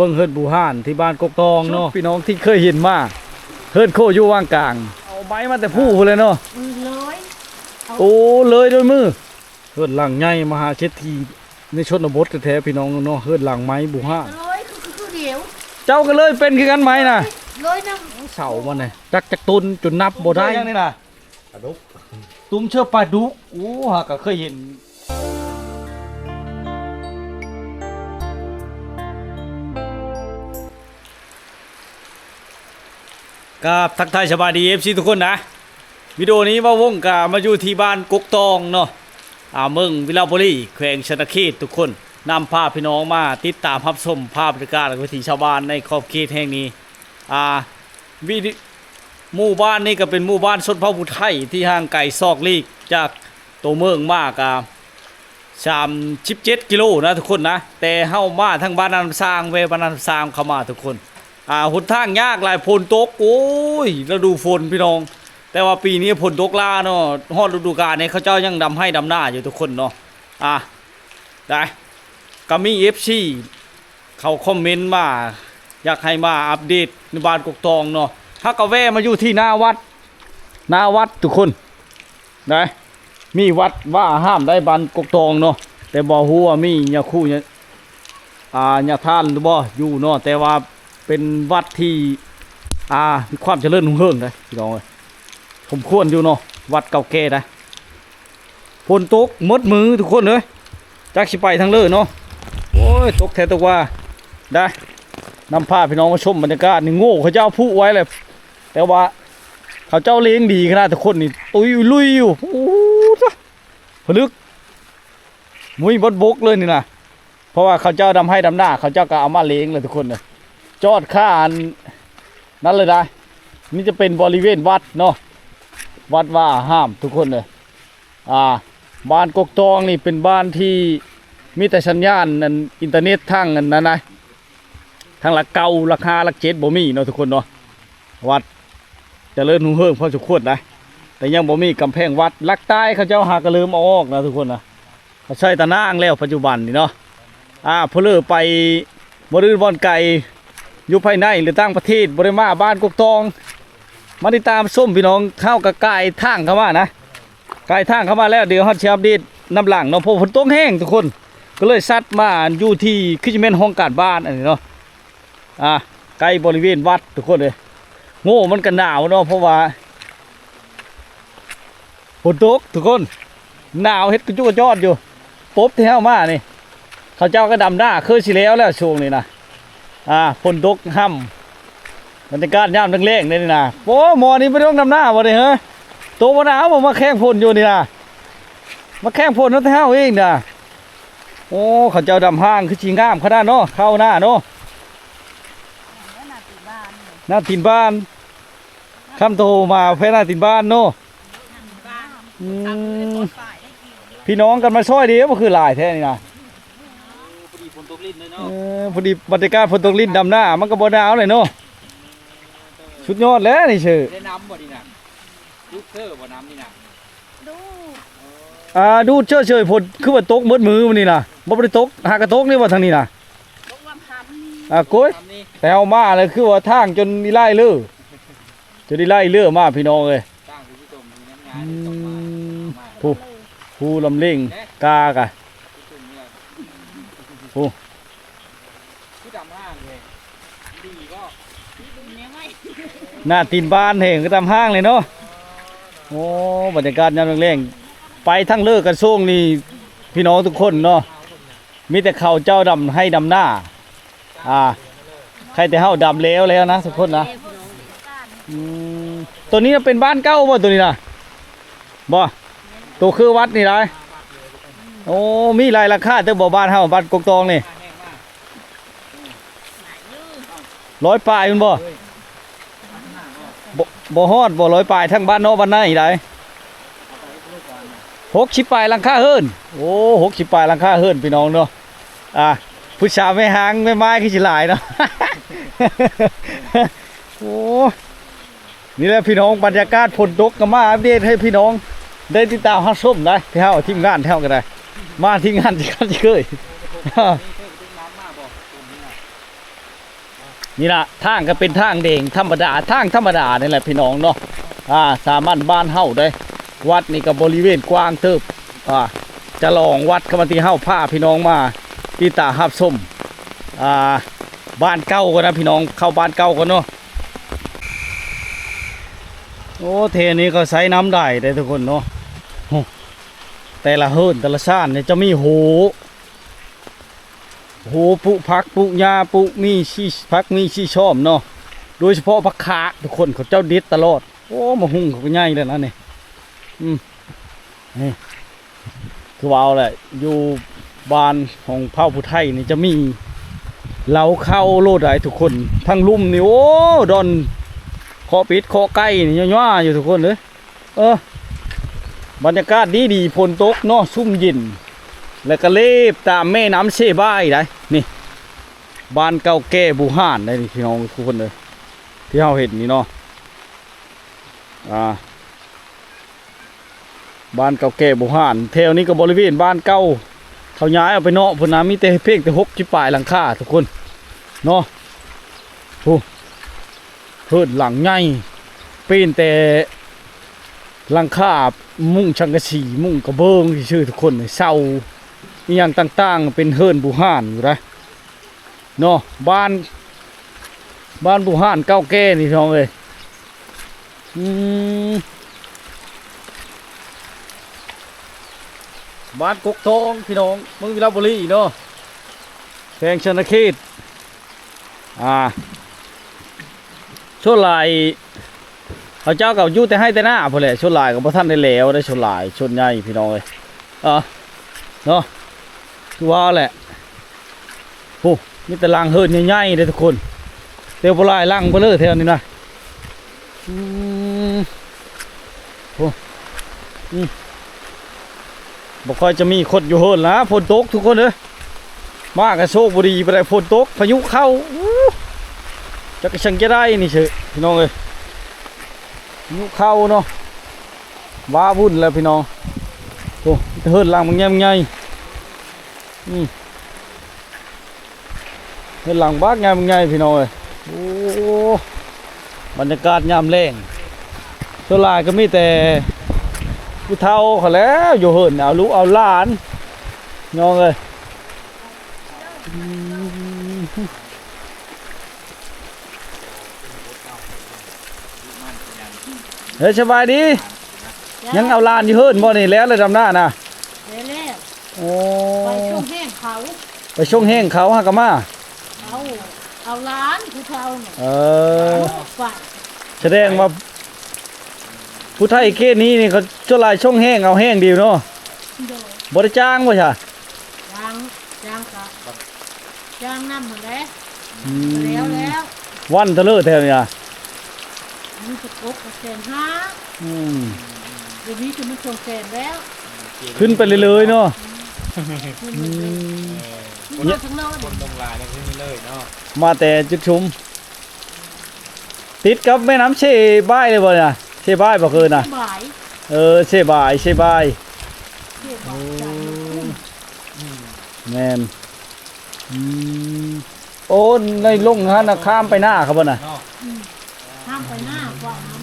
เบิ่งเฮิร์ดบูฮานที่บ้านกกตองเนาะพี่น้องที่เคยเห็นมาเฮิร์ดโคอยู่ว่างกลางเอาไม้มาแต่ผู้เลยเนาะเลยโอ้เลยด้วยมือเฮิร์ดหลังใหญ่มหาเศรษฐีในชนบทแท้ๆพี่น้องเนาะเฮิร์ดหลังไม้บูฮานเลยคือเดียวเจ้าก็เลยเป็นคือกันไหมน่ะเลยนะเสามันน่ะจักตุนจนนับบ่ได้ยังนี่น่ะปลาดุกตุ้มเชื่อปลาดุกโอ้หาก็เคยเห็นกับทักทายสบายดี FC ทุกคนนะวิดีโอนี้ว่าวงกามาอยู่ที่บ้านกกตองเนาะเมืองวิลาบุรีแขวงชนเขตทุกคนนำภาพพี่น้องมาติดตามรับชมภาพบรรยากาศวิถีชาวบ้านในขอบเขตแห่งนี้หมู่บ้านนี้ก็เป็นหมู่บ้านชนเผ่าผู้ไทยที่ห่างไกลซอกลีกจากตัวเมืองมาก37 กิโลนะทุกคนนะแต่เฮามาทั้งบ้านน้ำสร้างเวบ้านน้ำสร้างเข้ามาทุกคนหนทางยากหลายฝนตกโอ้ยฤดูฝนพี่น้องแต่ว่าปีนี้ฝนตกลาเนาะฮอดฤดูกาลนี้เขาเจ้ายังดำให้ดำหน้าอยู่ทุกคนเนาะได้ก็มี FC เขาคอมเมนต์มาอยากให้มาอัปเดตในบ้านกกตองเนาะฮักกะแวมาอยู่ที่หน้าวัดทุกคนได้มีวัดว่าห้ามได้บ้านกกตองเนาะแต่บ่ฮู้ว่ามีญาคู่ญาท่านหรือบ่อยู่เนาะแต่ว่าเป็นวัดที่มีความเจริญรุ่งเรืองเลยพี่น้องผมควรอยู่เนาะวัดเก่าแก่นะฝนตกมดมือทุกคนเลยจักสิไปทางเลยเนาะโอ้ยตกแท้ตกว่าได้นำพาพี่น้องมาชมบรรยากาศนี่โง่เขาเจ้าพูไว้เลยแต่ว่าเขาเจ้าเลี้ยงดีขนาดทุกคนนี่ตุยลุยอยู่โอ้ผลึกมุ้ยบกเลยนี่นะเพราะว่าเขาเจ้าดำให้ดำหน้าเขาเจ้าก็เอามาเลี้ยงเลยทุกคนเลยจอดข้านั่นเลยได้นี่จะเป็นบริเวณวัดเนาะวัดว่าห้ามทุกคนเลยบ้านกกตองนี่เป็นบ้านที่มีแต่สัญญาณนั่นอินเทอร์เน็ตทั้งนั้นนะทั้งหลักเก่าราคาหลัก7บ่มีเนาะทุกคนเนาะวัดเจริญรุ่งเรืองพอสมควรนะแต่ยังบ่มีกำแพงวัดลักใต้เขาเจ้าหากระลืมเอาออกนะทุกคนนะเขาใช้ตะนางแล้วปัจจุบันนี่เนาะเพลอไปบริเวณบอนไก่อยู่ภายในหรือต่างประเทศบริมาบ้านกกตองมาติดตามส้มพี่น้องเข้ากับไก่ทางเข้ามานะไก่ทางเข้ามาแล้วเดี๋ยวฮอตเชียบดีน้ำหลังเนาะพอฝนตกแห้งทุกคนก็เลยซัดมาอยู่ที่คิจเมนห้องการบ้านอันนี้เนาะไก่บริเวณวัดทุกคนเลยโง่มันกันหนาวเนาะเพราะว่าฝนตกทุกคนหนาวเฮ็ดกระจุกกระจอดอยู่ปุ๊บที่เข้ามานี่เขาเจ้าก็ดำหน้าเคยสิแล้วช่วงนี้นะฝนตกห้ำบรรยากาศย่ำแรงๆนี่นะโอ้หมอนี่ไม่ต้องดำหน้าบ่เลยฮะตัววันหนาวมาแข่งฝนอยู่นี่นะมาแข่งฝนนั่นเท่าเองนะโอ้เขาเจ้าดำห้างคือชิงงามขนาดเนาะเข้าหน้าเนาะหน้าตีนบ้านคำโตมาเพื่อหน้าตีนบ้านเนาะพี่น้องกันมาช่วยดีก็คือหลายแท้นี่นะพอดีบรรยากาศฝนตกลิ้นดำหน้ามันก็บ่หนาวเลยเนาะสุดยอดแล้วนี่เชื่อได้น้ำบ่ดีนะดูเชื่อบ่น้ำนี่นะดูเชื่อฝนคือว่าตกมืดมือมันนี่นะบ่ได้ตกหากระตกนี่ว่าทางนี้นะกุ้ยแต่เอามาเลยคือว่าทางจนไล่เลื่อจะได้ไล่เลื่อมาพี่น้องเลยผู้ลำเล่งกากะผู้หน้าตีนบ้านเห็นก็ทำห้างเลยเนาะโอ้บรรยากาศยามแรงๆไปทั้งเลิกกันช่วงนี้พี่น้องทุกคนเนาะมีแต่เขาเจ้าดำให้ดำหน้าใครแต่เฮาดำแล้วนะทุกคนนะตัวนี้เป็นบ้านเก่าบ่ตัวนี้นะบ่ตัวคือวัดนี่ไรโอ้มีหลายราคาแต่บ่บ้านเฮาบ้านกกตองนี่100 ปลายมันบ่ฮอดบ่100 ปลายทั้งบ้านนอกบ้านในไร60 ปลายหลังคาเฮิรนโอ้60 ปลายหลังคาเฮิรนพี่น้องเนาะผู้ชายไม่หางไม่ไม้ขี้ฉิหลายเนาะโอ้นี่แหละพี่น้องบรรยากาศฝนตกก็มาอัปเดตให้พี่น้องได้ติดตามฮัทส้มได้ที่เฮาทีมงานเท่ากันได้มาที่งานที่เคย นี่ล่ะทางก็เป็นทางเด่งธรรมดาทางธรรมดานี่แหละพี่น้องเนาะสามารถบ้านเฮาได้วัดนี่ก็บริเวณกว้างเติบจะลองวัดเข้ามาที่เฮาพาพี่น้องมาที่ตาหับส้มบ้านเก่ากันนะพี่น้องเข้าบ้านเก่ากันเนาะโอ้เทนี้ก็ใช้น้ำได้ทุกคนเนาะแต่ละเฮิรนแต่ละชาติเนี่ยจะมีโหปุพักปุยาปุมีชีพักมีชีชอมเนาะโดยเฉพาะพักขาทุกคนเขาเจ้าดิดตลอดโอ้มาหุ่งเขาก็ง่ายเลยนะนี่นี่คือว่าเอาแหละอยู่บ้านของเผ่าผู้ไทยนี่จะมีเหลาเข้าโลดได้ทุกคนทั้งลุ่มนี่โอ้ดอนคอปิดคอไก่นี่ย่อๆอยู่ทุกคนเลยบรรยากาศดีฝนตกเนาะชุ่มเย็นแล้วก็เล็บตามแม่น้ำเชบ้ายได้นี่บ้านเก่าแก่บูฮานได้พี่น้องทุกคนเลยที่เราเห็นนี่เนาะบ้านเก่าแก่บูฮานแถวนี้ก็บริเวณบ้านเก่าเขาย้ายเอาไปเนาะพุ่นน้ำมีแต่เพียงแต่60 ปลายหลังคาทุกคนเนาะโอ้เฮิรนหลังใหญ่เป็นแต่หลังคามุ้งชังกะสีมุ้งกระเบื้องที่ชื่อทุกคนเสาอีอย่างต่างๆเป็นเฮิรนบูฮานอยู่นะเนาะบ้านบูฮานเก่าแก่นี่น้องเลยบ้านกกทองพี่น้องเมืองวิลาบุรีเนาะแพงชนเขตช่วงลายเขาเจ้ากับยุแต่ให้แต่หน้าพอแหละช่วงลายกับพระท่านได้แล้วได้ช่วงลายชนใหญ่พี่น้องเลยเนาะคือว่าแหละโอ้มีแต่ลังเฮิรนใหญ่ๆเลยทุกคนเตียวปลายลังเบลอเท่านี้นะบอกค่อยจะมีคนอยู่เฮิรนนะฝนตกทุกคนเลยมากระโชกบุรีไปได้ฝนตกพายุเข้าจะกระชังจะได้นี่เฉยพี่น้องเลยพายุเข้าเนาะว้าวุ่นแล้วพี่น้องโอ้เฮิรนลังมันแง่ไงเฮิรนลังบ้านแง่ไงพี่น้องเลยโอ้บรรยากาศยามแรงส่วนหลายก็มีแต่ผู้เฒ่าเขาแล้วอยู่เหินเอาลูกเอาหลานน้องเลยเฮ้ยสบายดียังเอาหลานอยู่เหินบ่นี่แล้วเลยดำหน้านะแล้วโอ้ไปช่วงแห้งเขา ไปช่วงแห้งเขาฮะกะมาเอาล้านผู้เฒ่าแสดงว่าผู้ไทยเขตนี้นี่เขาช่วงลายช่วงแห้งเอาแห้งดีเนาะบริจ้างวะใช่จ้างน้ำหมดแล้ววันทะเลแถวนี้มันจะกบ150,000เดี๋ยวนี้จะมันส่งแสนแล้วขึ้นไปเลยเนาะมาทั้งโลกคนลงลายเนี่ยขึ้นเลยเนาะมาแต่จุดชุมติดกับแม่น้ำเชบ้ายเลยบ่เนี่ยเชบ้ายบ่เคยนะเชบ้ายแม่นโอ้ในลงฮะนะข้ามไปหน้าครับบ่น่ะข้ามไปหน้าฝั่งนั้น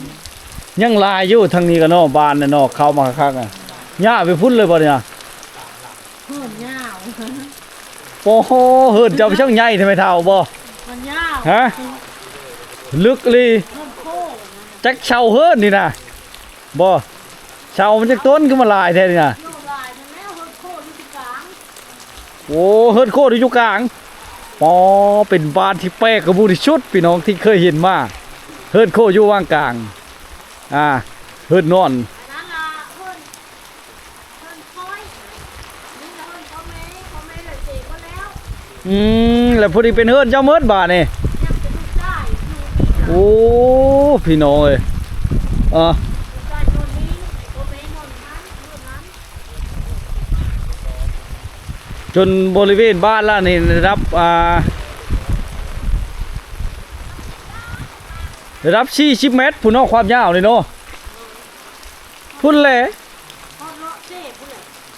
ยังลายอยู่ทางนี้ก็เนาะบ้านน่ะเนาะเข้ามาคักๆอ่ะย่าไปพุ่นเลยบ่เนี่ยเฮิรนยาวโอ้โหเฮิรนเจ้าช่างใหญ่ทำไมเท่าบ่มันยาวฮะลึกเลยจักเช่าเฮิรนนี่นะบ่เช่ามันจะต้นขึ้นมาลายแท้นี่นะโอ้เฮิรนโคตรอยู่กลางปอเป็นบ้านที่แปลกกระบูที่ชุดพี่น้องที่เคยเห็นมาเฮิรนโคอยู่ว่างกลางเฮิรนนอนแล้วพอดีเป็นเฮิรนเจ้าเมิดบาทนี่โอ้พี่น้องเอ้ยจนบริเวณบ้านล่ะนี่ได้รับ40 เมตรพุ่นเนาะความยาวเลยเนาะพุ่นแหละ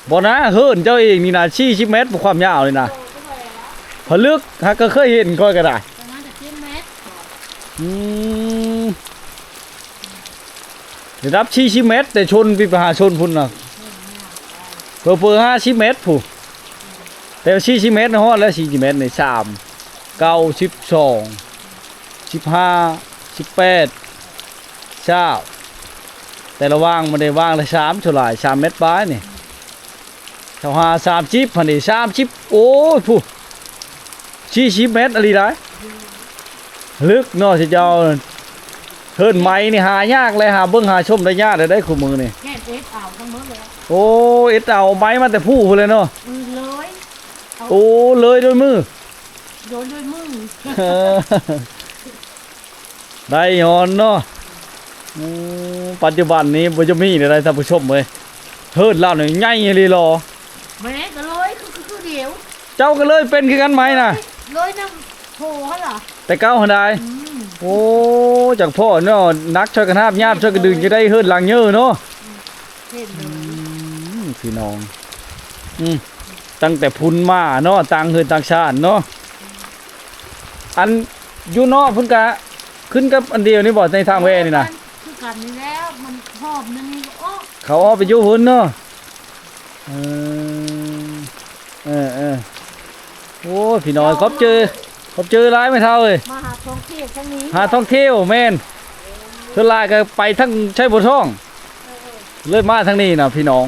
บ่นะเฮิรนเจ้าเองนี่นะ40 เมตรความยาวเลยนะผลึกฮะก็เคยเห็นค่อยก็ได้ อืมได้รับ40เมตรแต่ชนปีประหาชนพุ่นน่ะเพิ่น50เมตรผู้แต่40เมตรนะฮอดแล้ว40เมตรนี่3 9 12 15 18 เช้าแต่ละว่างมันได้ว่างละ3เท่าไหร่3เมตรปลายนี่เท่าหา30พันนี่30โอ้ยผู้40เมตรอะไรได้ลึกเนาะสิเจ้าเฮิรนไม้นี่หายากเลยหาเบิ่งหาชมได้ยากได้คู่มือนี่ แค่เอ็ดเอาทั้งหมดเลย โอ้เอ็ดเอาไม้มาแต่ผู้พุ่นเลยเนาะ เลยเอา โอ้เลยด้วยมือ โยนด้วยมือ เออได้ยอนเนาะอืมปัจจุบันนี้บ่จะมีอะไรท่านผู้ชมเว้ยเฮิรนเราเนี่ยใหญ่อีหลีหรอ แม่ก็เลยคือเดียว เจ้าก็เลยเป็นคือกันไหมน่ะ เลยน้ำโถเหรอ แต่เก้าหันได้โอ้จากพ่อเนาะนักช่วยกันหาบญาติช่วยกันดึงจะได้เฮิรนหลังเยอะเนาะ เห็นเลย พี่น้องตั้งแต่พุนมาเนาะต่างเฮือนต่างชาติเนาะอันอยู่เนาะเพิ่นกะขึ้นกับอันเดียวนี่บ่ในทางแวนี่นะ คือกันนี่แล้วมันหอบนั่นนี่โอ้ เขาเอาไปอยู่พุ่นเนาะเออโอ้พี่น้อยขอบเจอหลายไม่เท่าเอ้ย มาหาท่องเที่ยวทั้งนี้ หาท่องเที่ยวแม่นเพิ่นลายก็ไปทั้งใช้บ่ท่องเลยมาทางนี้นะพี่น้อง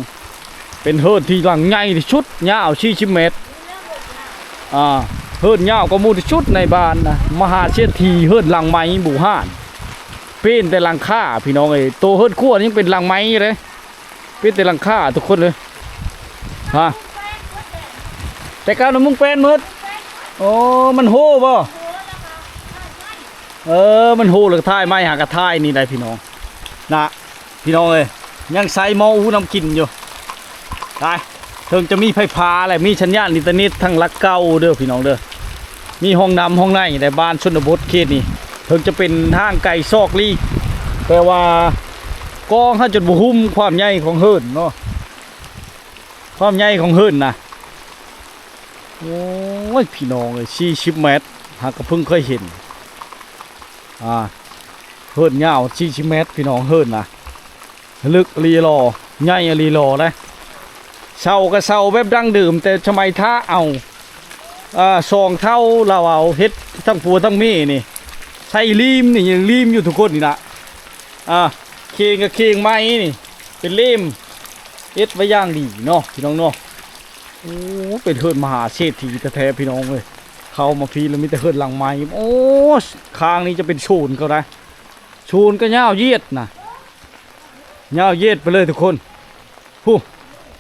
เป็นเฮิรนที่หลังใหญ่ที่สุดยาว40เมตรเฮิรนยาวกว่าหมู่ที่สุดในบ้านนะมหาเศรษฐีเฮิรนหลังไม้หมู่ห้านเป็นแต่หลังคาพี่น้องเอ้ยโตเฮิรนขั้วยังเป็นหลังไม้อยู่เลยเป็นแต่หลังคาทุกคนเลยฮะแต่ก้าวน้ำมุงเป็นหมดโอ้มันโหบ่มันโหหรือท้ายไม้หากระท้ายนี่ได้พี่น้องนะพี่น้องเอ้ยยังใส่หม้ออูน้ำกินอยู่ได้เพิ่งจะมีไฟฟ้าอะไรมีสัญญาณอินเทอร์เน็ตทั้งหลักเก่าเด้อพี่น้องเด้อมีห้องน้ำห้องในในบ้านชนบทเขตนี่เพิ่งจะเป็นทางไก่ซอกลี่แต่ว่ากองห้าจุดบุหุ้มความใหญ่ของเฮิรนเนาะความใหญ่ของเฮิรนนะโอ้ยพี่น้องเลย40เมตรหากก็เพิ่งเคยเห็นเฮิรนยาว40เมตรพี่น้องเฮิรนนะลึกลีรอใหญ่ลีรอนะเศร้าก็เศร้าแบบดั้งดื่มแต่ทำไมถ้าเอาซองเท่าเราเอาเฮ็ดทั้งผัวทั้งเมีนี่ใส่ลีมนี่ยังลีมอยู่ทุกคนนี่นะเคงกับเคงไม้นี่เป็นลีมเอ็ดไว้ย่างดีเนาะพี่น้องเนาะโอ้เป็นเฮิรนมหาเศรษฐีแท้ๆพี่น้องเลยเข้ามาพีแล้วมีแต่เฮิรนหลังไม้โอ้คางนี้จะเป็นโชนเขาได้โชนก็ย่าวเยียดนะย่าวเยียดไปเลยทุกคนผู้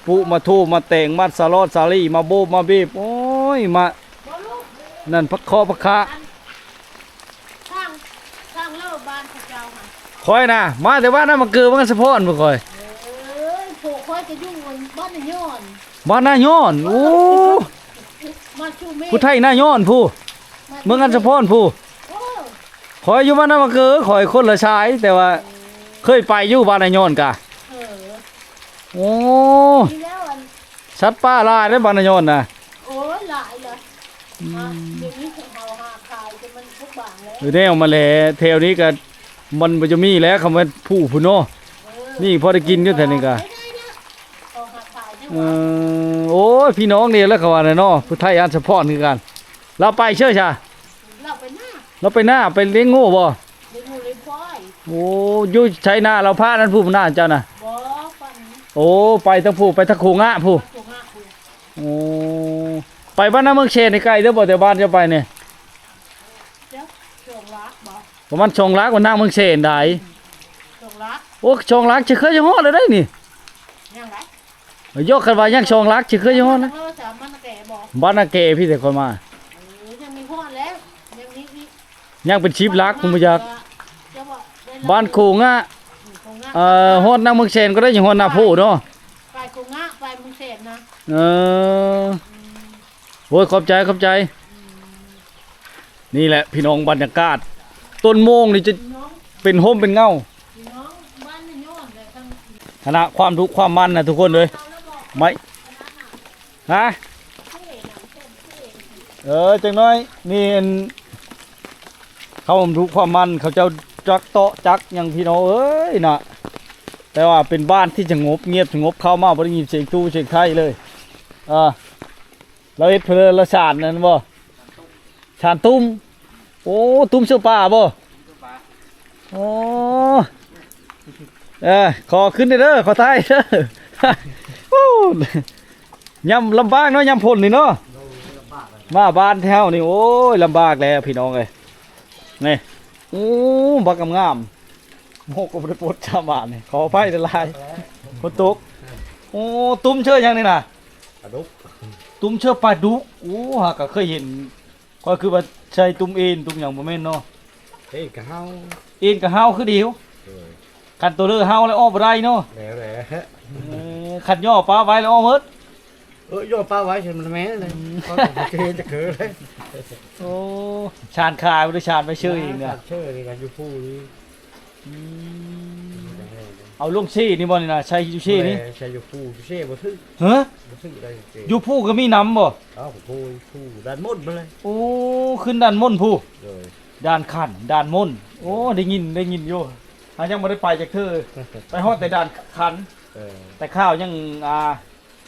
ปุมาทูมาแต่งมาสลอดสาลีมาโบมาบีบโอ้ยมานั่นพักคอพักขา สร้างเลิกบ้านพระเจ้าค่ะ คอยนะมาแต่ว่านั่นมันเกิดมันสะพอนบ่คอย ผูกค่อยจะยุ่งบนบ้านย้อน บ้านหน้าย้อนโอ้ มาชูเมฆ ผู้ไทยหน้าย้อนผู้เมืองอันสะพอนผู้ โอ้ คอยอยู่บ้านนั่นมันเกิดคอยคนละชายแต่ว่าเคยไปอยู่บ้านหน้าย้อนกะโอ้ ทีแล้วอัน ชัดป้าลายได้บ้านหน้าย้อนนะ โอ้ยหลายเลยเดี๋ยวนี้เขาหาขายจนมันทุกบางแล้ว เดี๋ยวนี้มาแลแถวนี้ก็มันบ่จะมีแล้วคำว่าผู้เนาะนี่พอได้กินอยู่แถวนี้กะ เขาหาขายทั้ง โอ้ยพี่น้องนี่แล้วเขาว่าน่ะเนาะผู้ไทยอันสะพอนคือกันเราไปเชื่อชา เราไปหน้า เราไปหน้าไปเลี้ยงโง่บ่ เดี๋ยวงูเลยควาย โอ้อยู่ใช้หน้าเราพานั้นผู้หน้าเจ้าน่ะ บ่ฟัน โอ้ไปทั้งผู้ไปทั้งโคงะผู้ ถูกห้าคุย โอ้ไปบ้านน้าเมืองเชนในใกล้เด้อบ่แต่บ้านจะไปเนี่ย เดี๋ยวช่วงรักบ่ ประมาณชงลักว่านั่งเมืองเชนได้ ช่วงรัก โอ้ชงลักสิเคยจะฮอดเลยได้นี่ ยังไง ยกกันว่ายังชงลักสิเคยจะฮอดนะ เราสามันแก่บ่ บ้านนาเกพี่แต่คนมา ยังมีพ่อแล้วยังมีอีก ยังเป็นชีพลักคุณบ่อยาก จะบอกได้ บ้านโคงะ คงงะ ฮอดนั่งเมืองเชนก็ได้ยังฮอดหน้าผู้เนาะ ไปคงงะไปมึงเสพนะ เออโอ้ยขอบใจนี่แหละพี่น้องบรรยากาศต้นโมงนี่จะ น้อง เป็นโฮมเป็นเงา น้องบ้านนี่ย้อนเลยทั้ง คณะความทุกข์ความมันนะทุกคนเลยไม่ฮะจังน้อยนี่ เขาบำรุความมันเขาเจ้าจักเตาะจักอย่างพี่น้องเอ้ยน่ะแต่ว่าเป็นบ้านที่สงบเงียบสงบเข้ามาบ่ได้ยินเสียงตู้เสียงไข่เลยเราเฮ็ดเพลินละชาญนั่นบ่ชาญตุ้มโอ้ตุ้มเสื้อป่าบ่โอ้ขอขึ้นเด้อขอท้ายเด้อโอ้ยำลำบากเนาะยำพ่นนี่เนาะมาบ้านแถวนี่โอ้ยลำบากแล้วพี่น้องเอ้ยนี่โอ้บักงามๆโมกก็บ่ได้ปลดชาวบ้านนี่ขออภัยหลายฝนตกโอ้ตุ้มเชื่อยังนี่น่ะ ปลาดุก ตุ้มเชื่อปลาดุกโอ้หากก็เคยเห็นก็คือว่าใช้ตุ้มเอ็นตุ้มหยังบ่แม่นเนาะ เฮ้ยกะเฮา เอ็นกับเฮาคือเดียว เออ คันตัวเลือเฮาแล้วอ้อบ่ได้เนาะ แล้วแหละ คันย่อปลาไว้แล้วอ้อหมด โยนปลาไว้เฉยมันแม่เลยก็จะเห็นจะเกิดเลย โอ้ชานคายบ่ได้ชานไปชื่อเองเนี่ย เชื่อนี่กันอยู่ผู้นี้ เอาลงซี่นี่บ่นี่น่ะใช้อยู่ซี่นี่ ใช่อยู่ผู้เช่บ่ทึก ฮะ บ่ทึกได้จริง อยู่ผู้ก็มีน้ำบ่ อ้าวผู้ด้านมดมาเลย โอ้ขึ้นด้านม่นผู้ เลย ด้านขันด้านม่นโอ้ได้ยินอยู่หายังบ่ได้ไปจากเธอไปฮอดแต่ด้านขัน เออ แต่ข้าวยังได้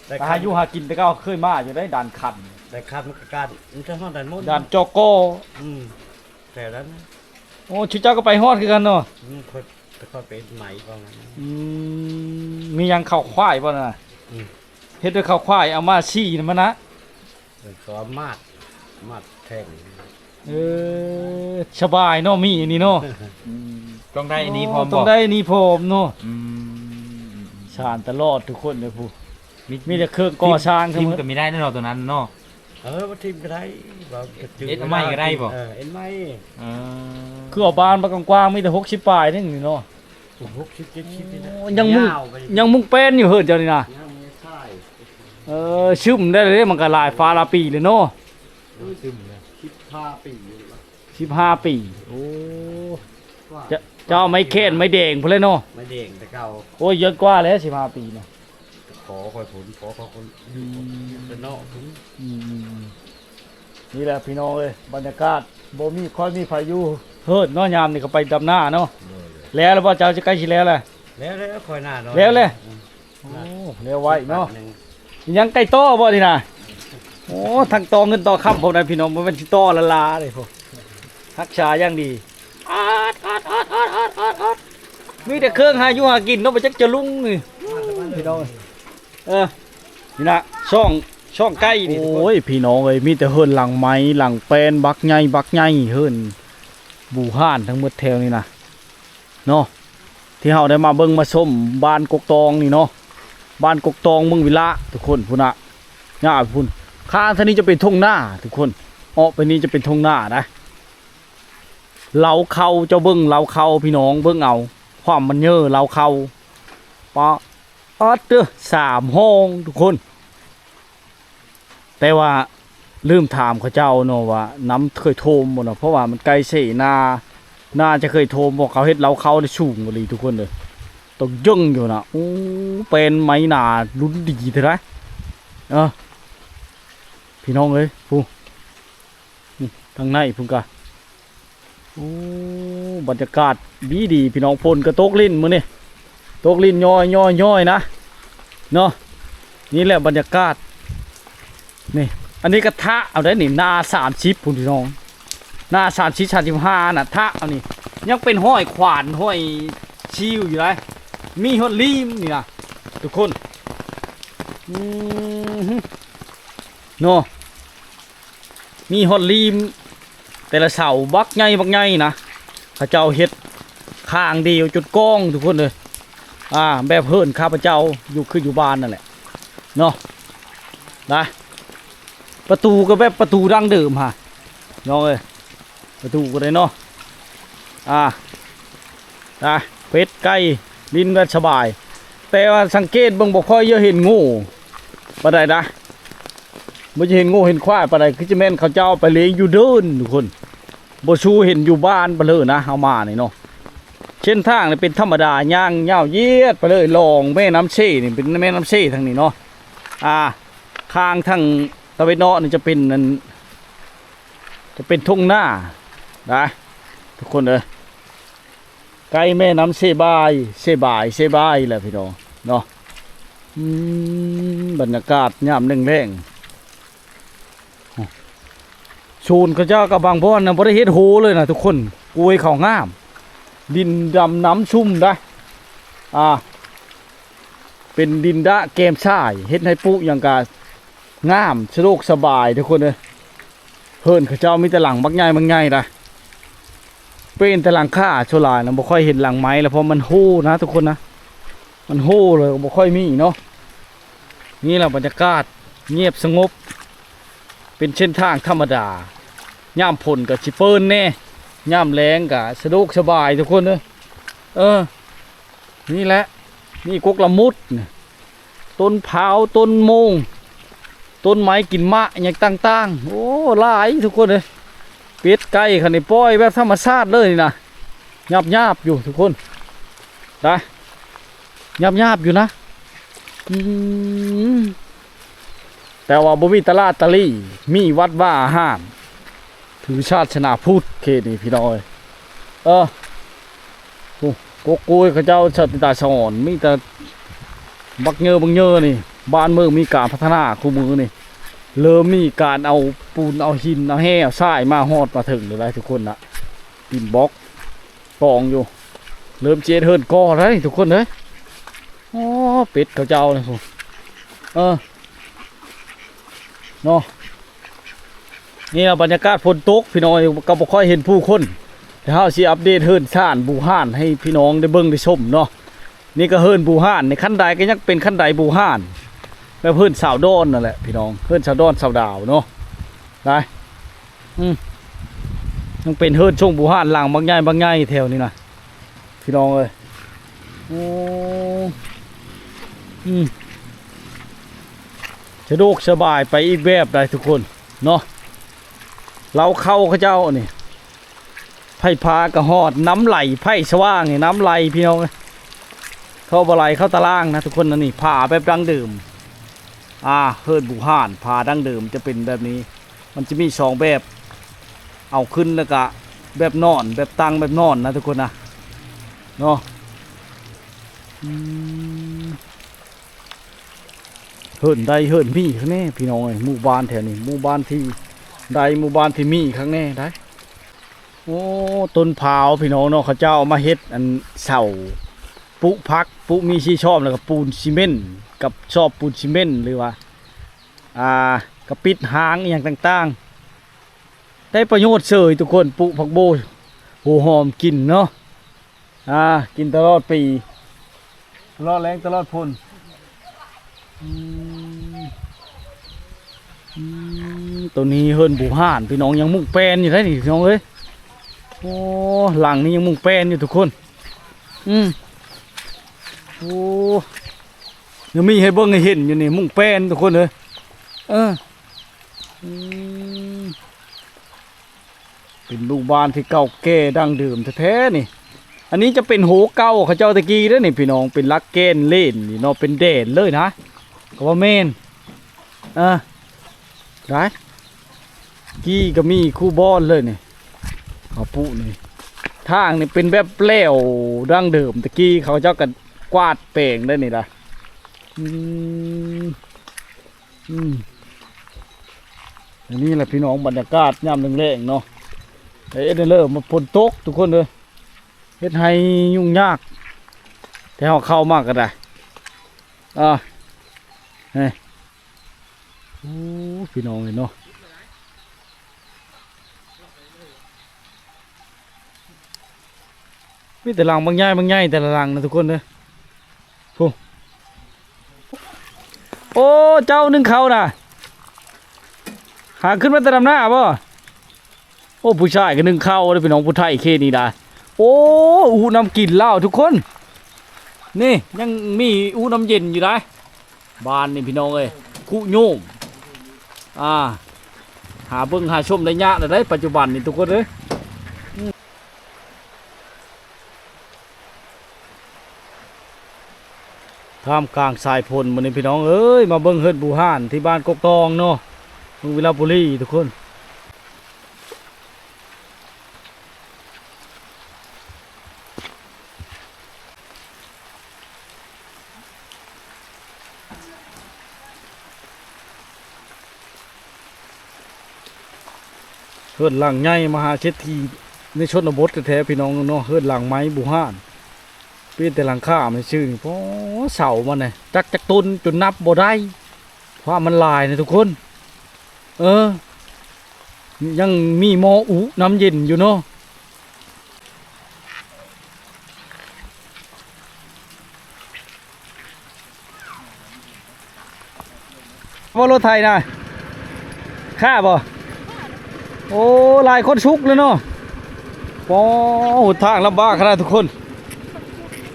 แต่หาอยู่หากินแต่ก็เคยมาอยู่ได้ด่านขัน ได้คาดมันก็การมันจะฮอดด้านมด ด่านจอกโก แต่นั้น โอ้ชุดเจ้าก็ไปฮอดคือกันเนาะ มันค่อยค่อยเป็นไหมประมาณนั้น มียังข้าวควายบ่น่ะ อืม เฮ็ดด้วยข้าวควายเอามาซี่นั่นมานะ ก็มาดแทง สบายเนาะมีอันนี้เนาะ ต้องได้อันนี้พร้อม ต้องได้นี่พร้อมเนาะ อืม ชาญตลอดทุกคนเลยผู้มีแต่เครื่องก่อสร้างทั้ง ทิม หมด ก็ไม่ได้แน่นอนตัวนั้นเนาะ ว่าทีมก็ได้ว่าจะ เอ็ดไม้ก็ได้บ่ เอ็ดไม้ เออ คือเอาบ้านมากว้างๆมีแต่60ปลายนึงนี่เนาะ 60 70นี่นะ ยังมุงเป็นอยู่เฮิดเจ้านี่นะ ยังไม่ใช่ ชึมได้เลยมันก็หลายฟ้าหลายปีเลยเนาะ ซึมเลย15 ปี 15 ปีโอ้เจ้าไม่เค้นไม่แดงพุ่นเลยเนาะ ไม่เด้งแต่เก่า โอ้ยเยอะกว่าแล้ว15 ปีเนาะ ขอคอยผลขอคนเป็นนอกถึง นี่แหละพี่น้องเอ้ยบรรยากาศบ่มีค่อยมีพายุเฮิดเนาะยามนี่ก็ไปดำหน้าเนาะแล้วบ่เจ้าจะใกล้สิแล้วแหละ แล้วคอยหน้าเนาะ แล้วเลย โอ้แล้วไว้เนาะยังไก่ต้อบ่นี่น่ะโอ้ทั้งต่อเงินต่อคำพวกนั้นพี่น้องบ่แม่นสิต่อละลาเลยพวกรักษาอย่างดีอาดมีแต่เครื่องหาอยู่หากินเนาะบ่จักจะลุงนี่พี่น้องนี่นะช่องใกล้นี่โอ้ยพี่น้องเอ้ยมีแต่เฮิรนหลังไม้หลังแปนบักใหญ่เฮิรนบู่ห่านทั้งหมดแถวนี่นะเนาะที่เฮาได้มาเบิ่งมาชมบ้านกกตองนี่เนาะบ้านกกตองเมืองวิละทุกคนพุ่นน่ะย่าพุ่นข้างท่านี้จะเป็นทุ่งนาทุกคนออกไปนี้จะเป็นทุ่งนานะเหลาเขาเจ้าเบิ่งเหลาเขาพี่น้องเบิ่งเอาความมันเยอะเหลาเขาปะเด้อ3ห้องทุกคนแต่ว่าลืมถามเขาเจ้าเนาะว่าน้ำเคยโทมบ่เนาะเพราะว่ามันไกลเสนาน่าจะเคยโทมบอกเขาเฮ็ดเหลาเขาได้สูงกว่าลีทุกคนเลยต้องยึ่งอยู่นะโอ้เป็นไม้หนาลุ้นดีเท่าไหร่พี่น้องเอ้ยผู้ทางในพุ่นกะโอ้บรรยากาศดีพี่น้องพลกระตกลิ้นมื้อนี่ตกลิ้นย่อยนะเนาะนี่แหละบรรยากาศนี่อันนี้กระทะเอาได้นี่หน้า30พุ่นพี่น้องหน้า35น่ะทะเอานี่ยังเป็นห้อยขวานห้อยชิวอยู่เลยมีฮอดลีมนี่นะทุกคนเนาะมีฮอดลีมแต่ละเสาบักใหญ่นะข้าเจ้าเฮ็ดข้างเดียวจุดกองทุกคนเลยแบบเฮิรนข้าพเจ้าอยู่บ้านนั่นแหละเนาะนะประตูก็แบบประตูดั้งเดิมฮะน้องเอ้ยประตูก็ได้เนาะเป็ดไก่ลิ้นก็สบายแต่ว่าสังเกตเบิ่งบ่ค่อยเห็นงูปานใดนะบ่จะเห็นงูเห็นควายปานใดคือจะแม่นเขาเจ้าไปเลี้ยงอยู่เดินทุกคนบ่ชูเห็นอยู่บ้านไปเลยนะเฮามานี่เนาะเส้นทางนี่เป็นธรรมดาย่างยาวเยียดไปเลยลองแม่น้ำเชี่นี่เป็นแม่น้ำเชี่ทางนี้เนาะข้างทางตะวันออกนี่จะเป็นทุ่งนานะ ทุกคนเลยใกล้แม่น้ำเซบายเซบายเซบายแหละพี่น้องเนาะบรรยากาศยามแรงๆชูนเขาเจ้ากับบางพ่อนนะบ่ได้เฮ็ดโหเลยนะทุกคนกล้วยเขางาม ดินดำน้ำชุ่มได้เป็นดินดะเกมชายเฮ็ดให้ปลูกอย่างกางามสะดวกสบายทุกคนเลยเพิ่นเขาเจ้ามีแต่หลังบักใหญ่บักใหญ่นะเป็นแต่หลังค่าโชลายนะบ่ค่อยเห็นหลังไม้แล้วเพราะมันโหนะทุกคนนะมันโหเลยบ่ค่อยมีเนาะนี่แหละบรรยากาศเงียบสงบเป็นเส้นทางธรรมดาย่ามฝนกับสิเปิ้นแน่ย่ามแรงกับสะดวกสบายทุกคนเลยนี่แหละนี่กกละมุดต้นพร้าวต้นโมงต้นไม้กินมะอย่างต่างๆโอ้หลายทุกคนเลยเป็ดไก่ขันนี่ปล่อยแบบธรรมชาติเลยนะหยาบอยู่ทุกคนได้หยาบอยู่นะแต่ว่าบ่มีตลาดตะลี่มีวัดว่าอาหารถือชาติชนะพูดเขตนี่พี่น้อยโกโก้ยเขาเจ้าชาติตาสอนมีแต่บักเงอนี่บ้านเมืองมีการพัฒนาคู่มือนี่เริ่มมีการเอาปูนเอาหินเอาแห่เอาทรายมาฮอดมาถึงเลยทุกคนนะดินบล็อกกองอยู่เริ่มเจ็ดเฮิร์นก่อเลยทุกคนเลยอ๋อเป็ดเขาเจ้าเลยผมเนาะนี่บรรยากาศฝนตกพี่น้องก็บ่ค่อยเห็นผู้คนแต่เฮาสิอัปเดตเฮิร์นซ่านบูฮ่านให้พี่น้องได้เบิ่งได้ชมเนาะนี่ก็เฮิร์นบูฮ่านในขั้นใดก็ยังเป็นขั้นใดบูฮ่านแบบเฮิร์นสาวดอนนั่นแหละพี่น้องเฮิร์นสาวดอนสาวดาวเนาะได้ยังเป็นเฮิร์นช่วงบูฮ่านหลังบางใหญ่แถวนี้นะพี่น้องเอ้ยโอ้สะดวกสบายไปอีกแบบได้ทุกคนเนาะเราเข้าเขาเจ้านี่ไผ่พากระหอดน้ำไหลไผ่สว่างนี่น้ำไหลพี่น้องเข้าบ่ไหลเข้าตารางนะทุกคนนะนี่ผ่าแบบดั้งเดิมเฮิร์นบูฮ่านผ่าดั้งเดิมจะเป็นแบบนี้มันจะมีสองแบบเอาขึ้นแล้วก็แบบนอนแบบตั้งแบบนอนนะทุกคนนะเนาะเฮิร์นใดเฮิร์นมีข้างแน่พี่น้องหมู่บ้านแถวนี้หมู่บ้านที่ใดหมู่บ้านที่มีข้างแน่ได้โอ้ต้นพร้าวพี่น้องเนาะเขาเจ้าเอามาเฮ็ดอันเสาปุพักปุมีชีชอบแล้วก็ปูนซีเมนต์กับชอบปูนซีเมนต์หรือว่ากระปิดหางอย่างต่างๆได้ประโยชน์เสยทุกคนปุผักโบโหหอมกินเนาะกินตลอดปีตลอดแรงตลอดพ้นตัวนี้เฮิร์นบูฮ่านพี่น้องยังมุ่งแปลนอยู่ได้นี่พี่น้องเอ้ยโอ้หลังนี้ยังมุ่งแปลนอยู่ทุกคนโอ้ยังมีให้เบิ่งให้เห็นอยู่นี่มุ่งแปลนทุกคนเลยเป็นหมู่บ้านที่เก่าแก่ดั้งเดิมแท้ๆนี่อันนี้จะเป็นโหเก่าเขาเจ้าตะกี้เด้อนี่พี่น้องเป็นลักเกนเล่นนี่เนาะเป็นเด่นเลยนะก็ว่าเมนได้กี้ก็มีคู่บอลเลยนี่เขาปุนี่ทางนี่เป็นแบบเปล่วดั้งเดิมตะกี้เขาเจ้ากันกวาดเป่งได้นี่ละอันนี้แหละพี่น้องบรรยากาศยามแรงๆเนาะเอ็ดเริ่มมาฝนตกทุกคนเลยเฮ็ดให้ยุ่งยากแต่เขาเข้ามากก็ได้เฮ้ยโอ้พี่น้องเนาะมีแต่หลังบางใหญ่แต่ละหลังนะทุกคนเลยโอ้เจ้านึ่งเขาน่ะหาขึ้นมาแต่ดำหน้าป่ะโอ้ผู้ชายก็นึ่งข้าวเลยพี่น้องผู้ไทยเคนี่ได้โอ้อูน้ำกินเหล้าทุกคนนี่ยังมีอูน้ำเย็นอยู่ได้บ้านนี่พี่น้องเอ้ยกุโยมหาเบิ่งหาชมได้ยากเลยได้ปัจจุบันนี่ทุกคนเลยท่ามกลางสายพลมันนี่พี่น้องเอ้ยมาเบิ่งเฮิร์นบูฮ่านที่บ้านกกตองเนาะเมืองวิลาบุรีทุกคน ฮือนหลังใหญ่มหาเศรษฐีในชนบทแท้ๆพี่น้องเนาะเฮือนหลังไม้บุห้านเปลี่ยนแต่หลังคาไม่ชื่อนี่เพราะเสามันน่ะจักต้นจนนับบ่ได้เพราะมันหลายนะทุกคนยังมีหม้ออุน้ำเย็นอยู่เนาะว่ารถไทยนะค่าบ่โอ้หลายคนชุกเลยเนาะโอ้ทางลำบากขนาดทุกคน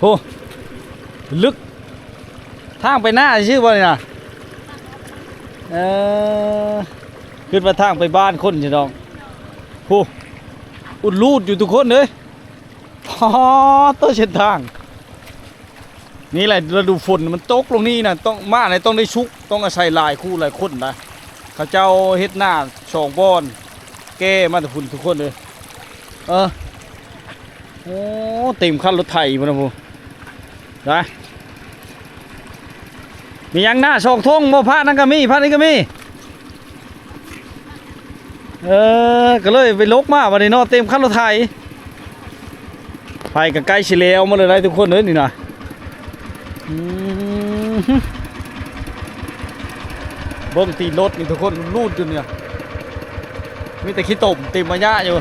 โอ้ลึกทางไปหน้าชื่อว่าไงนะขึ้นมาทางไปบ้านคนสิน้องโอ้อุดรูดอยู่ทุกคนเลยพอต้นเส้นทางนี่แหละฤดูฝนมันตกลงนี่นะต้องมาไหนต้องได้ชุกต้องอาศัยหลายคู่หลายคนนะเขาเจ้าเฮ็ดหน้าช่องบอนแก้มาแต่ฝุ่นทุกคนเลยโอ้เต็มคันรถไถมันนะพูได้มียังหน้าช่องทงโมพระนั่นก็มีพระนี่ก็มีก็เลยไปลกมาวันนี้เนาะเต็มคันรถไถไปกับใกล้ชิเลวมาเลยได้ทุกคนเลยนี่นะเบิ้งตีรถนี่ทุกคนรูดอยู่เนี่ยมีแต่ขี้ตมเต็มมาย่าอยู่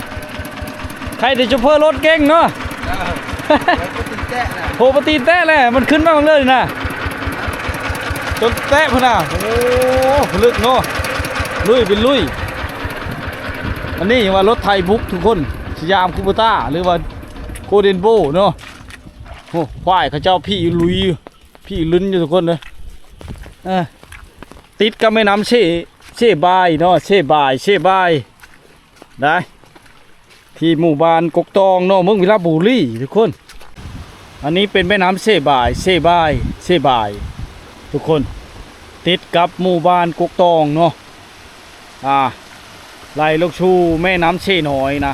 ใครเดี๋ยวจะเพิ่มรถเก่งเนาะโหปตีแตะแหละมันขึ้นมาเลยนะจนแตะพน่ะโอ้ลึกเนาะลุยเป็นลุยอันนี้ว่ารถไทยบุกทุกคนสยามคูเปต้าหรือว่าโคเดนโบเนาะโอ้ควายเขาเจ้าพี่ลุยพี่ลุ้นอยู่ทุกคนเลยติดกับแม่น้ำเช่บายเนาะเช่บายได้ที่หมู่บ้านกกตองเนาะเมืองวิลาบุรีทุกคนอันนี้เป็นแม่น้ำเช่บายทุกคนติดกับหมู่บ้านกกตองเนาะไหลลงชูแม่น้ำเช่น้อยนะ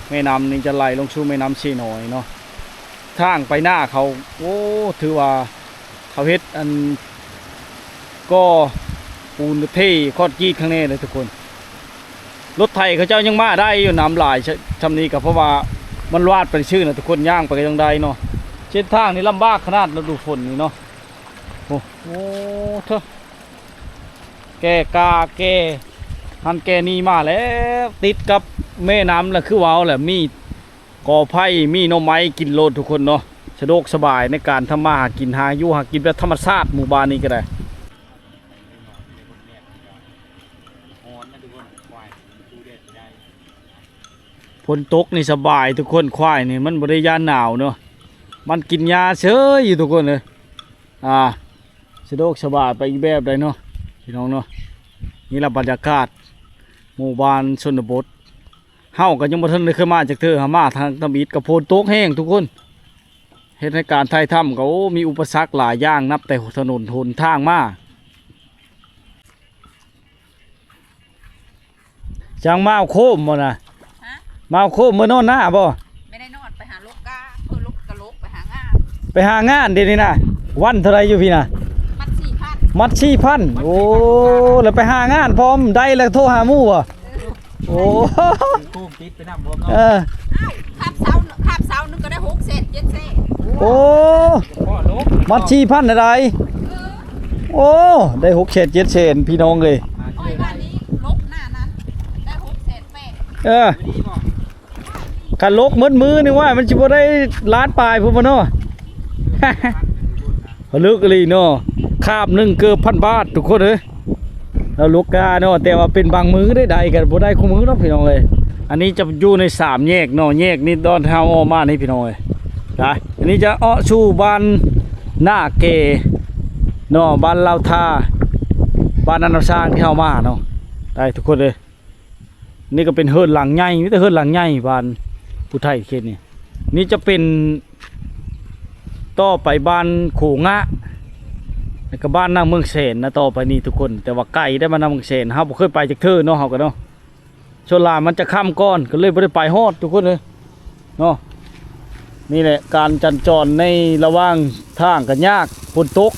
แม่น้ำนี่จะไหลลงชูแม่น้ำเช่น้อยเนาะทางไปหน้าเขาโอ้ถือว่าเขาเฮ็ดอันก็ปูนเทคอดกีดข้างในเลยทุกคนรถไทยเขาเจ้ายังมาได้อยู่น้ำหลายชำนี้ก็เพราะว่ามันวาดเป็นชื่อนะทุกคนย่างไปยังได้เนาะเส้นทางนี่ลำบากขนาดฤดูฝนนี่เนาะโอ้เถอะแกหันแกนี่มาแล้วติดกับแม่น้ำแหละคือว้าวแหละมีกอไผ่มีหน่อไม้กินโลดทุกคนเนาะสะดวกสบายในการทำมาหากินหาอยู่หากินแบบธรรมชาติหมู่บ้านนี้ก็ได้ฝนตกนี่สบายทุกคนควายนี่มันบริยานหนาวเนาะมันกินยาเฉยอยู่ทุกคนเลยสะดวกสบายไปอีกแบบได้เนาะพี่น้องเนาะนี่แหละบรรยากาศหมู่บ้านชนบทเฮาก็ยังบ่ทันได้เคยมาจากเธอหามาทางตะบิดกับฝนตกแห้งทุกคนเหตุการณ์ไทยถ้ำเขามีอุปสรรคหลายอย่างนับแต่ถนนหนทางมาจังมาโคมบ่นะมาโคมมื้อนอนหน้าบ่ไม่ได้นอนไปหาลูกกาเพื่อลูกกะโลกไปหางานเดี๋ยวนี้นะวันเท่าไรอยู่พี่นะมัด4,000โอ้แล้วไปหางานพร้อมได้แล้วโทรหาหมู่บ่โอ้ตู้ติดไปน้ำพร้อมเนาะขับเสานึงก็ได้6 เซน7 เซนโอ้มัด4,000อะไรโอ้ได้6 เซน7 เซนพี่น้องเลยอ้อยบ้านนี้ลกหน้านั้นได้6 เซนกันลกมือนี่ว่ามันสิบ่ได้ล้านปลายพุ่นบ่เนาะลึกเลยเนาะคาบนึงเกือบ1,000 บาททุกคนเอ้ยแล้วลูกกาเนาะแต่ว่าเป็นบางมือได้ใดกันบ่ได้คู่มือเนาะพี่น้องเอ้ยอันนี้จะอยู่ใน3แยกเนาะแยกนี่ดอนเฮาออกมานี่พี่น้องเอ้ยได้อันนี้จะสู่บ้านหน้าเกเนาะบ้านลาวทาบ้านนันทสร้างที่เฮามาเนาะได้ทุกคนเลยนี่ก็เป็นเฮือนหลังใหญ่มีแต่เฮือนหลังใหญ่บ้านผู้ไทยเขตนี่จะเป็นต่อไปบ้านโขงะแล้วก็บ้านนางเมืองเสนนะต่อไปนี่ทุกคนแต่ว่าไก่ได้มานางเมืองเสนเฮาบ่เคยไปจากเธอเนาะเฮาก็เนาะชนลามันจะค่ำก้อนก็เลยบ่ได้ไปฮอดทุกคนเลยเนาะนี่แหละการจัญจรในระหว่างทางก็ยากฝนตก